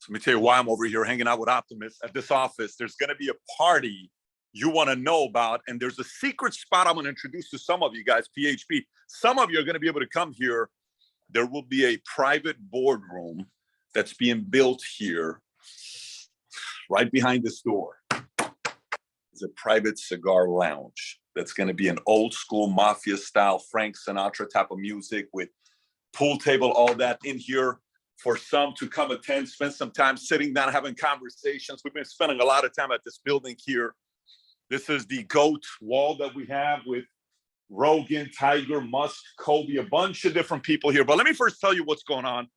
let me tell you why I'm over here hanging out with Optimus at this office. There's going to be a party you want to know about, and there's a secret spot I'm going to introduce to some of you guys, PHP. Some of you are going to be able to come here. There will be a private boardroom that's being built here right behind this door. It's a private cigar lounge that's going to be an old school mafia style Frank Sinatra type of music with pool table, all that in here for some to come attend, spend some time sitting down, having conversations. We've been spending a lot of time at this building here. This is the GOAT wall that we have with Rogan, Tiger, Musk, Kobe, a bunch of different people here. But let me first tell you what's going on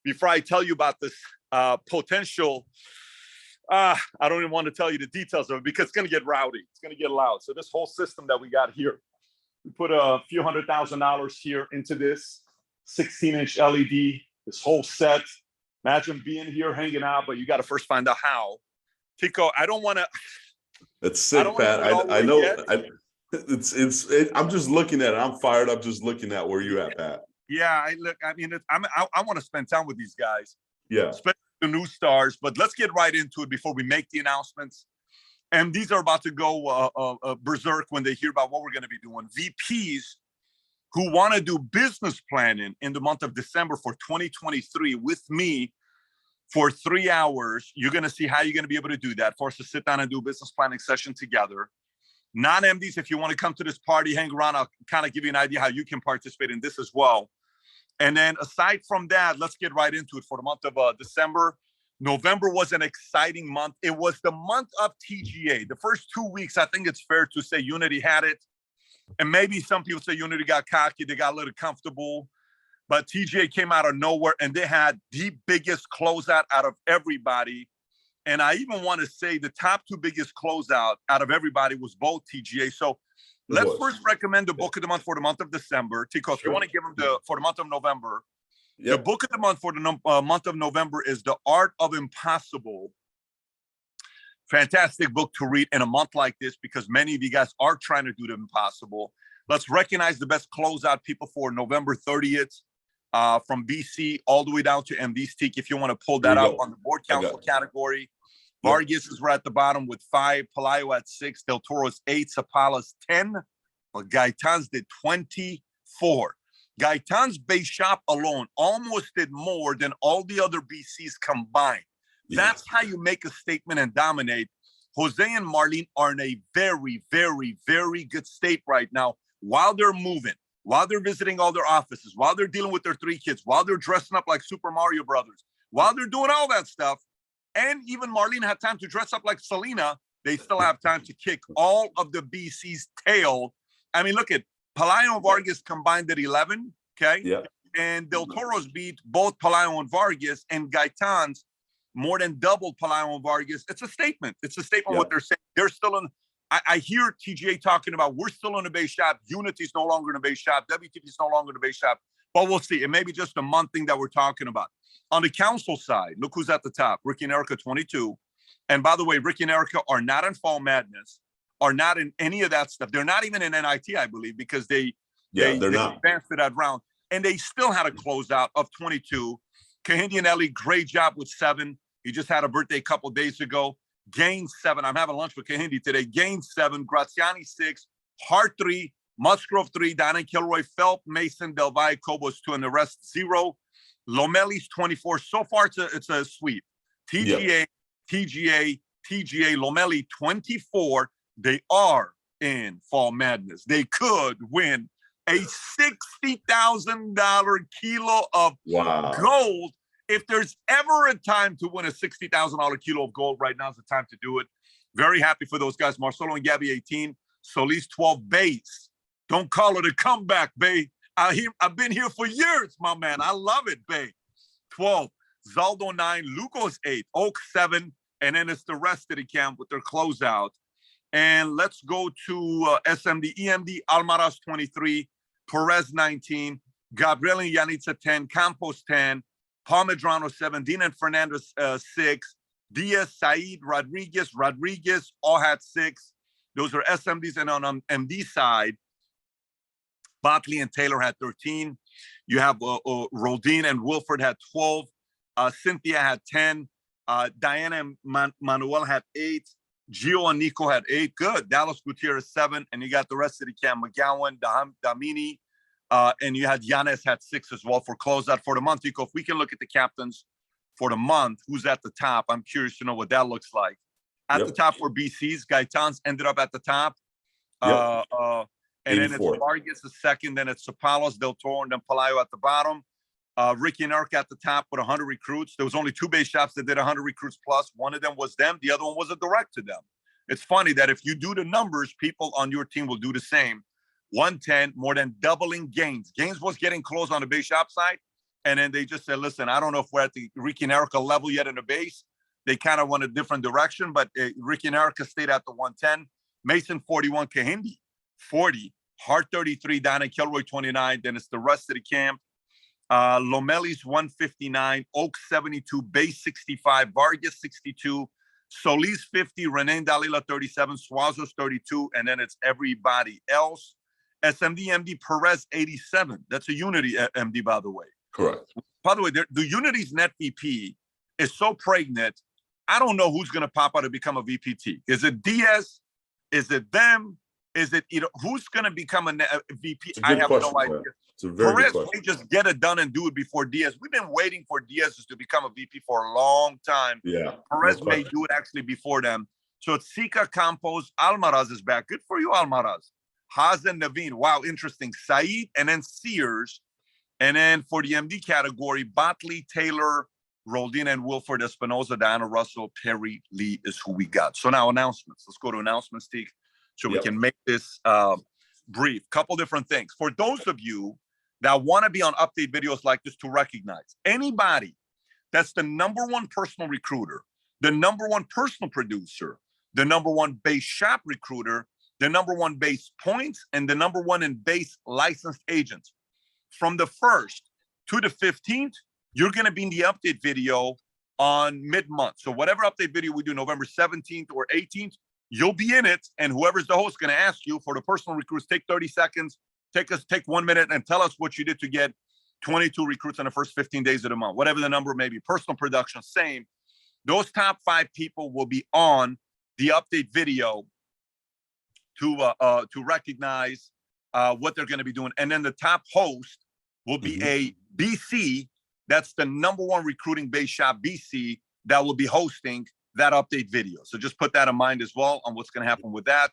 before I tell you about this potential. I don't even want to tell you the details of it because it's going to get rowdy. It's going to get loud. So this whole system that we got here, we put a few $100,000 here into this 16-inch LED, this whole set. Imagine being here, hanging out, but you got to first find out how. Tico, I don't want to. It's sick, Pat. I know. I'm just looking at it. I'm fired up just looking at where you're at, Pat. Yeah, I want to spend time with these guys. Yeah. Especially the new stars, but let's get right into it before we make the announcements. And these are about to go berserk when they hear about what we're going to be doing. VPs who want to do business planning in the month of December for 2023 with me for 3 hours. You're going to see how you're going to be able to do that. For us to sit down and do a business planning session together. Non-MDs, if you want to come to this party, hang around, I'll kind of give you an idea how you can participate in this as well. And then aside from that, let's get right into it for the month of December. November was an exciting month. It was the month of TGA. The first 2 weeks, I think it's fair to say Unity had it. And maybe some people say Unity got cocky. They got a little comfortable. But TGA came out of nowhere, and they had the biggest closeout out of everybody. And I even want to say the top 2 biggest closeout out of everybody was both TGA. So let's first recommend the book of the month for the month of December. Tico, if you want to give them for the month of November, the book of the month for the month of November is The Art of Impossible. Fantastic book to read in a month like this because many of you guys are trying to do the impossible. Let's recognize the best closeout people for November 30th from BC all the way down to MD's Teak. If you want to pull that out on the board council category. Vargas is right at the bottom with 5, Pelayo at 6, Del Toro's 8, Zapalas 10, but Gaitan's did 24. Gaitan's base shop alone almost did more than all the other BCs combined. That's how you make a statement and dominate. Jose and Marlene are in a very, very, very good state right now while they're moving, while they're visiting all their offices, while they're dealing with their 3 kids, while they're dressing up like Super Mario Brothers, while they're doing all that stuff. And even Marlene had time to dress up like Selena. They still have time to kick all of the BC's tail. I mean, look at Pelayo and Vargas combined at 11, okay? Yeah. And Del Toro's beat both Pelayo and Vargas, and Gaitan's more than doubled Pelayo and Vargas. It's a statement. It's a statement what they're saying. They're still in. I hear TGA talking about we're still in the base shop. Unity's no longer in the base shop. WTP's no longer in the base shop. But we'll see. It may be just a month thing that we're talking about. On the council side, look who's at the top. Ricky and Erica, 22. And by the way, Ricky and Erica are not in Fall Madness, are not in any of that stuff. They're not even in NIT, I believe, because they advanced to that round. And they still had a closeout of 22. Kahindi and Ellie, great job with 7. He just had a birthday a couple days ago. Gained 7. I'm having lunch with Kahindi today. Gained 7. Graziani 6. Hart 3. Musgrove 3. Donna Kilroy, Phelps, Mason, Del Valle, Cobos 2, and the rest 0. Lomeli's 24. So far, it's a sweep. TGA, Lomeli 24. They are in Fall Madness. They could win a $60,000 kilo of gold. If there's ever a time to win a $60,000 kilo of gold, right now is the time to do it. Very happy for those guys. Marcelo and Gabby 18. Solis 12. Bays. Don't call it a comeback, Bay. I've been here for years, my man. I love it, Bay. 12. Zaldo 9. Lucas 8. Oak 7. And then it's the rest of the camp with their closeout. And let's go to SMD, EMD, Almaraz 23. Perez 19. Gabriel and Yanitza 10. Campos 10. Paul Medrano 7. Dean and Fernandez 6. Diaz, Said, Rodriguez all had 6. Those are SMDs. And on MD side, Botley and Taylor had 13. You have Rodin and Wilford had 12. Cynthia had 10. Diana and Manuel had 8. Gio and Nico had 8. Good. Dallas Gutierrez 7. And you got the rest of the camp. McGowan, Damini, and you had Giannis had 6 as well for closeout for the month. Nico, if we can look at the captains for the month, who's at the top? I'm curious to know what that looks like. At the top for BC's, Gaetan's ended up at the top. And then it's Vargas the second, then it's Sapalos, Del Toro, and then Palayo at the bottom. Ricky and Eric at the top with 100 recruits. There was only 2 base shops that did 100 recruits plus. One of them was them. The other one was a direct to them. It's funny that if you do the numbers, people on your team will do the same. 110, more than doubling Gaines. Gaines was getting close on the base shop side. And then they just said, listen, I don't know if we're at the Ricky and Erica level yet in the base. They kind of went a different direction, but Ricky and Erica stayed at the 110. Mason 41, Kahindi 40, Hart 33, Donna Kilroy 29. Then it's the rest of the camp. Lomeli's 159, Oak 72, Base 65, Vargas 62, Solis 50, Renan Dalila 37, Suazos 32, and then it's everybody else. SMD MD Perez 87. That's a Unity MD, by the way. Correct. By the way, the Unity's net VP is so pregnant. I don't know who's going to pop out to become a VPT. Is it Diaz? Is it them? Is it who's going to become a VP? I have no idea. Perez may just get it done and do it before Diaz. We've been waiting for Diaz to become a VP for a long time. Yeah. Perez may do it actually before them. So it's Sika, Campos, Almaraz is back. Good for you, Almaraz. Hazen, Naveen. Wow, interesting. Saeed and then Sears. And then for the MD category, Botley, Taylor, Roldina, and Wilford Espinoza, Diana Russell, Perry Lee is who we got. So now announcements. Let's go to announcements, Steve, so we can make this brief. Couple different things. For those of you that want to be on update videos like this to recognize anybody that's the #1 personal recruiter, the #1 personal producer, the #1 base shop recruiter, the #1 base points, and the #1 in base licensed agents. From the 1st to the 15th, you're going to be in the update video on mid-month. So whatever update video we do, November 17th or 18th, you'll be in it. And whoever's the host going to ask you for the personal recruits, take 30 seconds, take 1 minute and tell us what you did to get 22 recruits in the first 15 days of the month, whatever the number may be. Personal production, same. Those top 5 people will be on the update video to recognize what they're going to be doing. And then the top host will be a BC. That's the #1 recruiting base shop, BC, that will be hosting that update video. So just put that in mind as well on what's going to happen with that.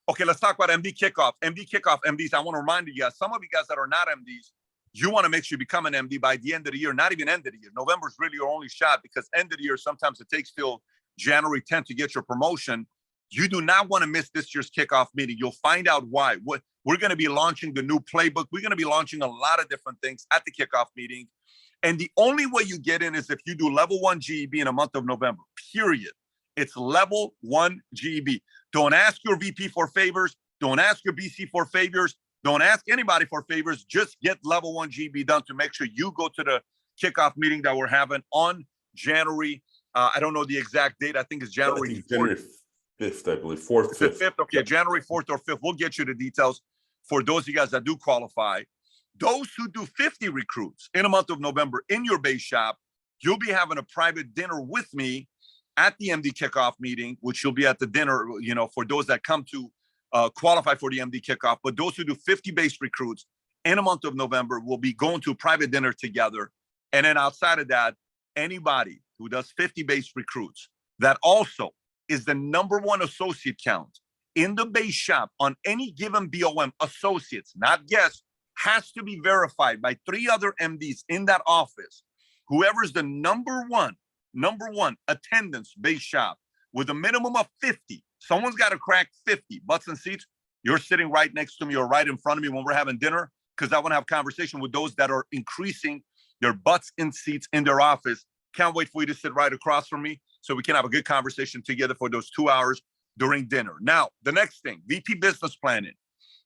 Okay, let's talk about MD Kickoff. MD Kickoff, MDs, I want to remind you guys, some of you guys that are not MDs, you want to make sure you become an MD by the end of the year, not even end of the year. November is really your only shot because end of the year, sometimes it takes till January 10th to get your promotion. You do not want to miss this year's kickoff meeting. You'll find out why. We're going to be launching the new playbook. We're going to be launching a lot of different things at the kickoff meeting. And the only way you get in is if you do level 1 GEB in a month of November, period. It's level 1 GEB. Don't ask your VP for favors. Don't ask your BC for favors. Don't ask anybody for favors. Just get level 1 GEB done to make sure you go to the kickoff meeting that we're having on January. I don't know the exact date. I think it's January 5th, I believe. 4th, 5th. 5th. Okay, January 4th or 5th. We'll get you the details for those of you guys that do qualify. Those who do 50 recruits in a month of November in your base shop, you'll be having a private dinner with me at the MD kickoff meeting, which you'll be at the dinner, for those that come to qualify for the MD kickoff. But those who do 50 base recruits in a month of November will be going to a private dinner together. And then outside of that, anybody who does 50 base recruits that also is the #1 associate count in the base shop on any given BOM, associates, not guests, has to be verified by 3 other MDs in that office. Whoever is the number one attendance base shop with a minimum of 50, someone's got to crack 50 butts and seats. You're sitting right next to me or right in front of me when we're having dinner, because I want to have conversation with those that are increasing their butts and seats in their office. Can't wait for you to sit right across from me so we can have a good conversation together for those 2 hours during dinner. Now, the next thing, VP business planning.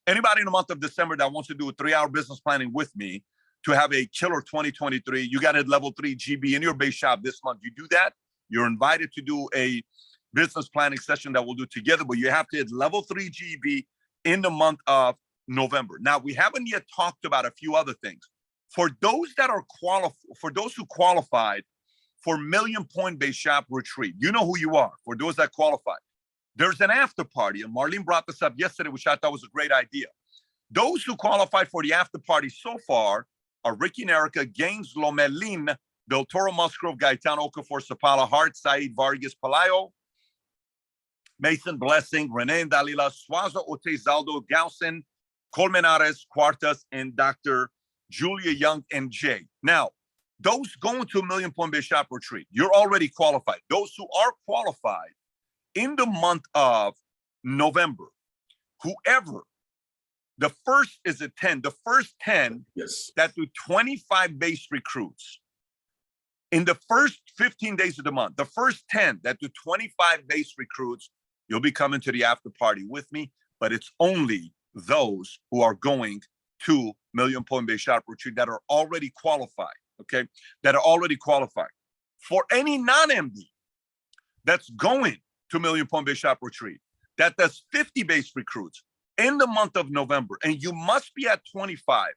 Anybody in the month of December that wants to do a 3-hour business planning with me to have a killer 2023, you got a level 3 GB in your base shop this month. You do that, you're invited to do a business planning session that we'll do together, but you have to hit level 3 GB in the month of November. Now, we haven't yet talked about a few other things. For those that are for those who qualified for Million Point Base Shop Retreat. You know who you are, for those that qualify. There's an after party, and Marlene brought this up yesterday, which I thought was a great idea. Those who qualified for the after party so far are Ricky and Erica, Gaines Lomelin, Del Toro Musgrove, Gaetano Okafor, Sapala Hart, Saeed Vargas Palayo, Mason Blessing, Renee Dalila, Suazo Otezaldo, Gausen, Colmenares, Quartas, and Dr. Julia Young and Jay. Now, those going to a Million Point Base Shop Retreat, you're already qualified. Those who are qualified in the month of November, whoever, the first is a 10, the first 10 that do 25 base recruits. In the first 15 days of the month, the first 10 that do 25 base recruits, you'll be coming to the after party with me, but it's only those who are going to Million Point Base Shop Retreat that are already qualified, okay? That are already qualified. For any non-MD that's going to Million Point Base Shop Retreat, that does 50 base recruits in the month of November, and you must be at 25.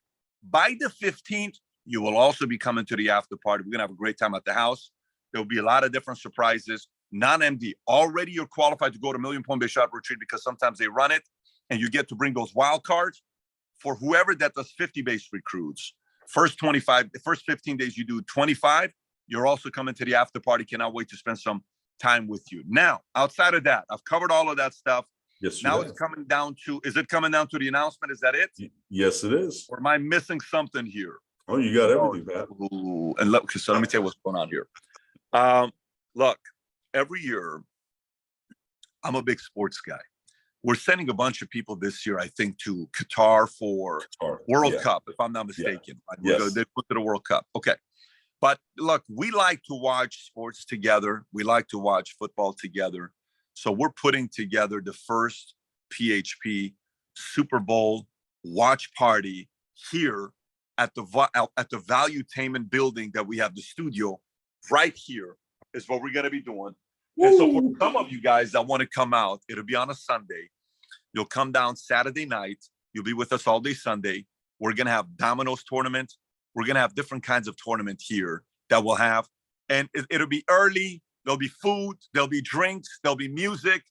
By the 15th, you will also be coming to the after party. We're gonna have a great time at the house. There'll be a lot of different surprises. Non-MD, already you're qualified to go to Million Point Base Shop Retreat because sometimes they run it, and you get to bring those wild cards. For whoever that does 50 base recruits, first 25, the first 15 days you do 25, you're also coming to the after party. Cannot wait to spend some time with you. Now, outside of that, I've covered all of that stuff. Yes, now it's coming down to, is it coming down to the announcement? Is that it? Yes, it is. Or am I missing something here? Oh, you got everything, Pat. Ooh, and look, so let me tell you what's going on here. Look, every year, I'm a big sports guy. We're sending a bunch of people this year, I think, to Qatar for World Cup, if I'm not mistaken. They go to the World Cup. Okay. But look, we like to watch sports together. We like to watch football together. So we're putting together the first PHP Super Bowl watch party here at the Valuetainment building that we have the studio right here is what we're going to be doing. Woo. And so for some of you guys that want to come out, it'll be on a Sunday. You'll come down Saturday night. You'll be with us all day Sunday. We're going to have dominoes tournament. We're going to have different kinds of tournament here that we'll have. And it'll be early. There'll be food. There'll be drinks. There'll be music.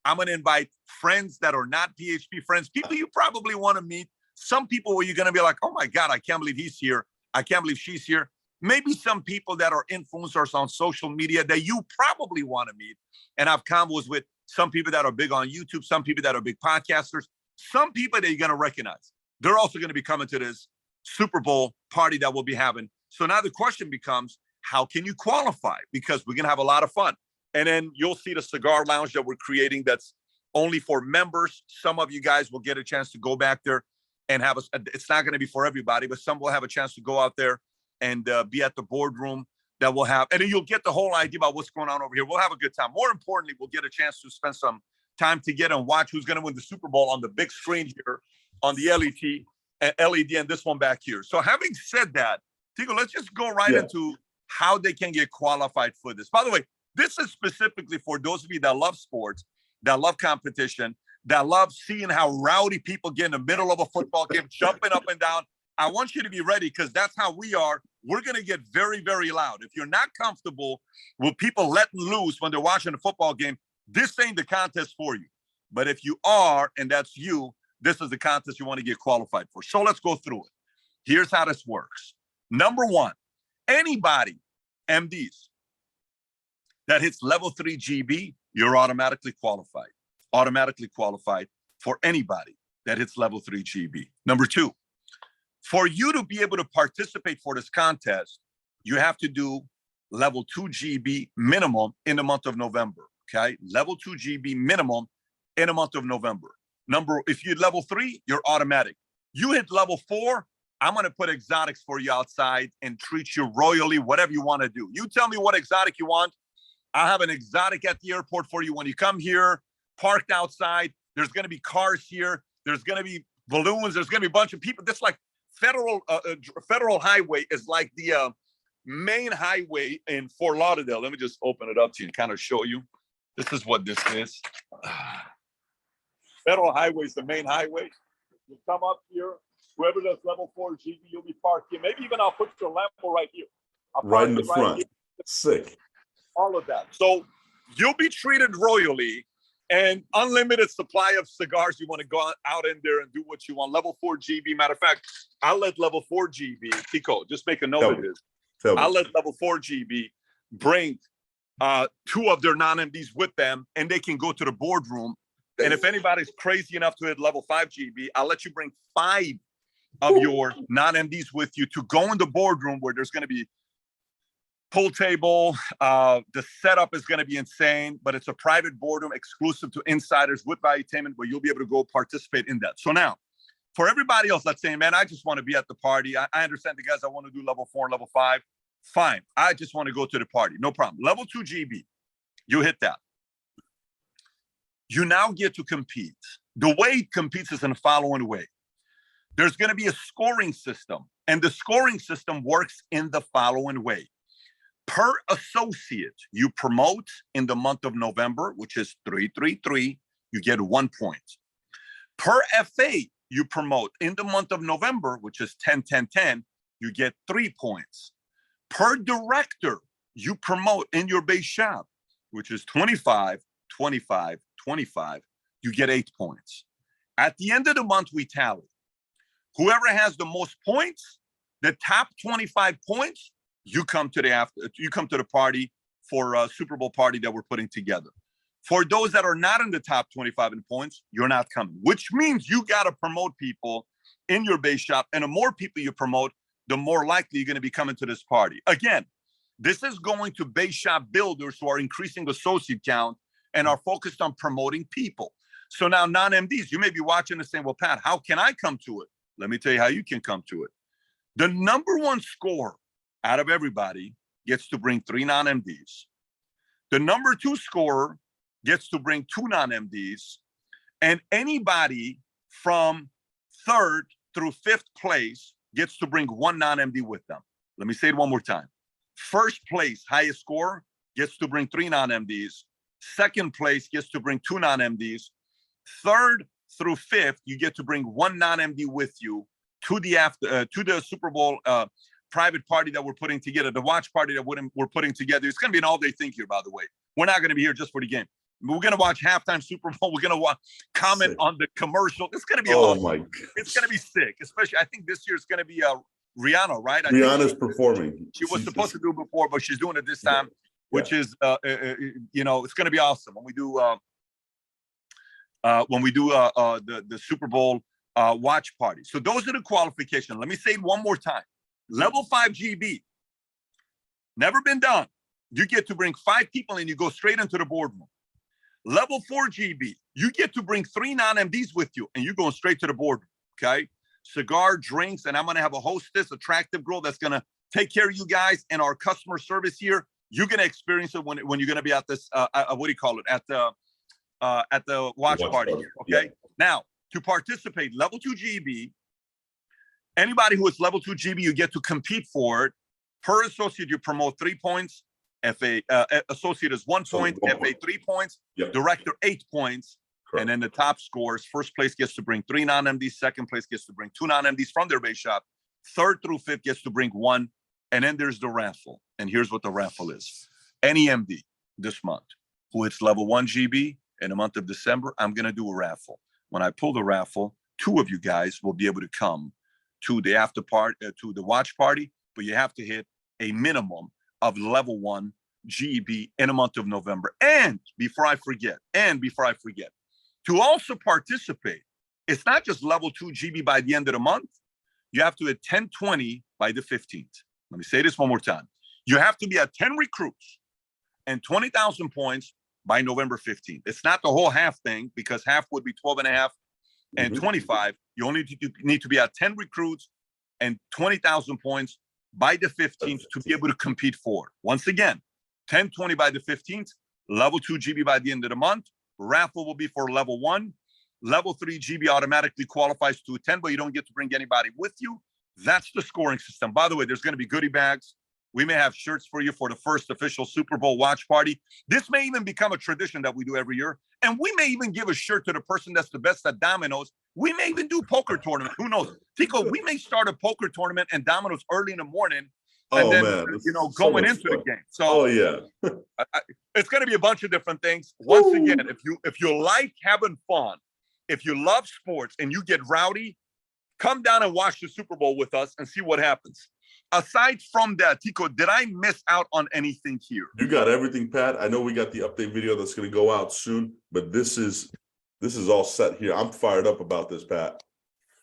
I'm going to invite friends that are not PHP friends, people you probably want to meet. Some people where you're going to be like, oh my God, I can't believe he's here. I can't believe she's here. Maybe some people that are influencers on social media that you probably want to meet and have convos with. Some people that are big on YouTube, some people that are big podcasters, some people that you're going to recognize. They're also going to be coming to this Super Bowl party that we'll be having. So now the question becomes, how can you qualify? Because we're going to have a lot of fun. And then you'll see the cigar lounge that we're creating that's only for members. Some of you guys will get a chance to go back there and have it's not going to be for everybody, but some will have a chance to go out there and be at the boardroom that we'll have. And then you'll get the whole idea about what's going on over here. We'll have a good time. More importantly, we'll get a chance to spend some time together and watch who's going to win the Super Bowl on the big screen here on the LED and this one back here. So having said that, Tigo, let's just go right into how they can get qualified for this. By the way, this is specifically for those of you that love sports, that love competition, that love seeing how rowdy people get in the middle of a football game, jumping up and down. I want you to be ready because that's how we are. We're going to get very, very loud. If you're not comfortable with people letting loose when they're watching a football game, this ain't the contest for you. But if you are, and that's you, this is the contest you want to get qualified for. So let's go through it. Here's how this works. Number one, anybody, MDs, that hits level 3 GB, you're automatically qualified. Automatically qualified for anybody that hits level 3 GB. Number two, for you to be able to participate for this contest, you have to do level 2 GB minimum in the month of November, okay? Level 2 GB minimum in the month of November. If you hit level 3, you're automatic. You hit level 4, I'm going to put exotics for you outside and treat you royally, whatever you want to do. You tell me what exotic you want. I'll have an exotic at the airport for you when you come here, parked outside. There's going to be cars here. There's going to be balloons. There's going to be a bunch of people. This like federal highway is like the main highway in Fort Lauderdale. Let me just open it up to you and kind of show you. This is what this is. Federal highway is the main highway. You come up here. Whoever does level 4 GB, you'll be parked here. Maybe even I'll put your Lambo right here. Right in the front. Sick. All of that. So you'll be treated royally, and unlimited supply of cigars. You want to go out in there and do what you want. Level 4 GB. Matter of fact, I'll let level 4 GB, Tico, just make a note of this. I'll let level 4 GB bring 2 of their non-MDs with them, and they can go to the boardroom. And if anybody's crazy enough to hit level 5 GB, I'll let you bring 5 of your non-MDs with you to go in the boardroom where there's going to be pool table. The setup is going to be insane, but it's a private boardroom exclusive to insiders with valuetainment where you'll be able to go participate in that. So now, for everybody else that's saying, man, I just want to be at the party. I understand the guys that want to do level 4 and level 5. Fine. I just want to go to the party. No problem. Level 2 GB, you hit that. You now get to compete. The way it competes is in the following way. There's going to be a scoring system, and the scoring system works in the following way. Per associate you promote in the month of November, which is 333, you get 1 point. Per FA you promote in the month of November, which is 10-10-10, you get 3 points. Per director you promote in your base shop, which is 25-25-25, you get 8 points. At the end of the month, we tally. Whoever has the most points, the top 25 points, you come to the party for a Super Bowl party that we're putting together. For those that are not in the top 25 in points, you're not coming, which means you got to promote people in your base shop. And the more people you promote, the more likely you're going to be coming to this party. Again, this is going to base shop builders who are increasing associate count and are focused on promoting people. So now non-MDs, you may be watching and saying, well, Pat, how can I come to it? Let me tell you how you can come to it. The number 1 scorer out of everybody gets to bring 3 non-MDs. The number 2 scorer gets to bring 2 non-MDs. And anybody from 3rd through 5th place gets to bring 1 non-MD with them. Let me say it one more time. First place, highest score, gets to bring 3 non-MDs. Second place gets to bring 2 non-MDs. 3rd through 5th, you get to bring 1 non-MD with you to the Super Bowl private party that we're putting together, the watch party that we're putting together. It's going to be an all-day thing here, by the way. We're not going to be here just for the game. We're going to watch halftime Super Bowl. We're going to comment sick. On the commercial. It's going to be awesome. My God. It's going to be sick. Especially, I think this year it's going to be Rihanna, right? Rihanna's performing. She was supposed to do it before, but she's doing it this time, which is, it's going to be awesome when we do the Super Bowl watch party. So those are the qualifications. Let me say it one more time. Level 5 GB, never been done. You get to bring 5 people and you go straight into the boardroom. Level 4 GB, you get to bring 3 non-MDs with you and you're going straight to the boardroom, okay? Cigar, drinks, and I'm going to have a hostess, attractive girl that's going to take care of you guys and our customer service here. You're going to experience it when you're going to be at this, what do you call it? At the watch party here, okay? Yeah. Now, to participate, level 2 GB, anybody who is level 2 GB, you get to compete for it. Per associate, you promote 3 points. FA associate is 1 point. FA 3 points. Yep. Director 8 points. Correct. And then the top scores. First place gets to bring 3 non-MDs. Second place gets to bring 2 non-MDs from their base shop. 3rd through 5th gets to bring 1. And then there's the raffle. And here's what the raffle is. Any MD this month who hits level 1 GB in the month of December, I'm going to do a raffle. When I pull the raffle, 2 of you guys will be able to come to the after party, to the watch party, but you have to hit a minimum of level 1 GB in the month of November. And before I forget, to also participate, it's not just level 2 GB by the end of the month. You have to hit 1020 by the 15th. Let me say this one more time. You have to be at 10 recruits and 20,000 points by November 15th. It's not the whole half thing because half would be 12.5 and 25. You only need to be at 10 recruits and 20,000 points by the 15th to be able to compete for. Once again, 1020 by the 15th, level 2 GB by the end of the month. Raffle will be for level 1. Level 3 GB automatically qualifies to attend, but you don't get to bring anybody with you. That's the scoring system. By the way, there's going to be goodie bags. We may have shirts for you for the first official Super Bowl watch party. This may even become a tradition that we do every year. And we may even give a shirt to the person that's the best at dominoes. We may even do poker tournament. Who knows? Tico, we may start a poker tournament and dominoes early in the morning and Oh then, man, so going much into fun. the game. Oh So yeah. it's going to be a bunch of different things. Once Woo. again, if you like having fun, if you love sports and you get rowdy, come down and watch the Super Bowl with us and see what happens. Aside from that, Tico, did I miss out on anything here? You got everything, Pat. I know we got the update video that's going to go out soon, but this is all set here. I'm fired up about this, Pat.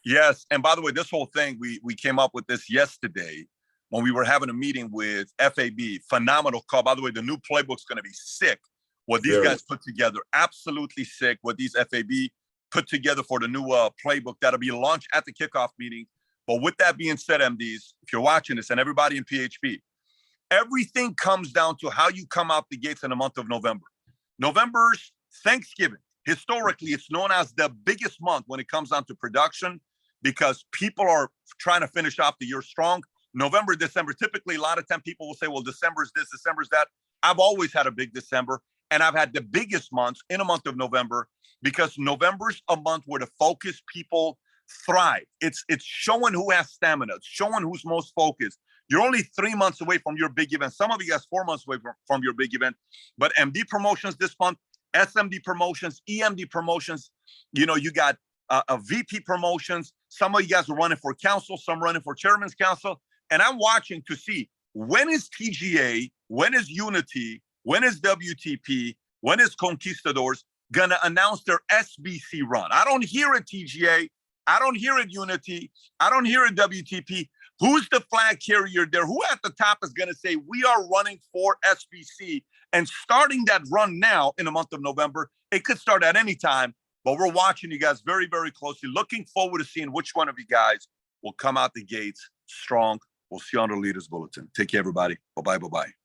Yes, and by the way, this whole thing we came up with this yesterday when we were having a meeting with FAB. Phenomenal call. By the way, the new playbook's going to be sick. What these guys put together, absolutely sick. What these FAB put together for the new playbook that'll be launched at the kickoff meeting. But with that being said, MDs, if you're watching this and everybody in PHP, everything comes down to how you come out the gates in the month of November. November's Thanksgiving. Historically, it's known as the biggest month when it comes down to production because people are trying to finish off the year strong. November, December, typically a lot of time people will say, well, December's this, December's that. I've always had a big December, and I've had the biggest months in a month of November because November's a month where the focused people thrive. It's showing who has stamina. It's showing who's most focused. You're only 3 months away from your big event. Some of you guys 4 months away from your big event. But MD promotions this month, SMD promotions, EMD promotions. You got a VP promotions. Some of you guys are running for council, some running for chairman's council. And I'm watching to see when is TGA, when is Unity, when is WTP, when is Conquistadors going to announce their SBC run. I don't hear it TGA. I don't hear it Unity. I don't hear it WTP. Who's the flag carrier there? Who at the top is going to say, we are running for SBC and starting that run now in the month of November? It could start at any time, but we're watching you guys very, very closely. Looking forward to seeing which one of you guys will come out the gates strong. We'll see you on the Leaders Bulletin. Take care, everybody. Bye-bye, bye-bye.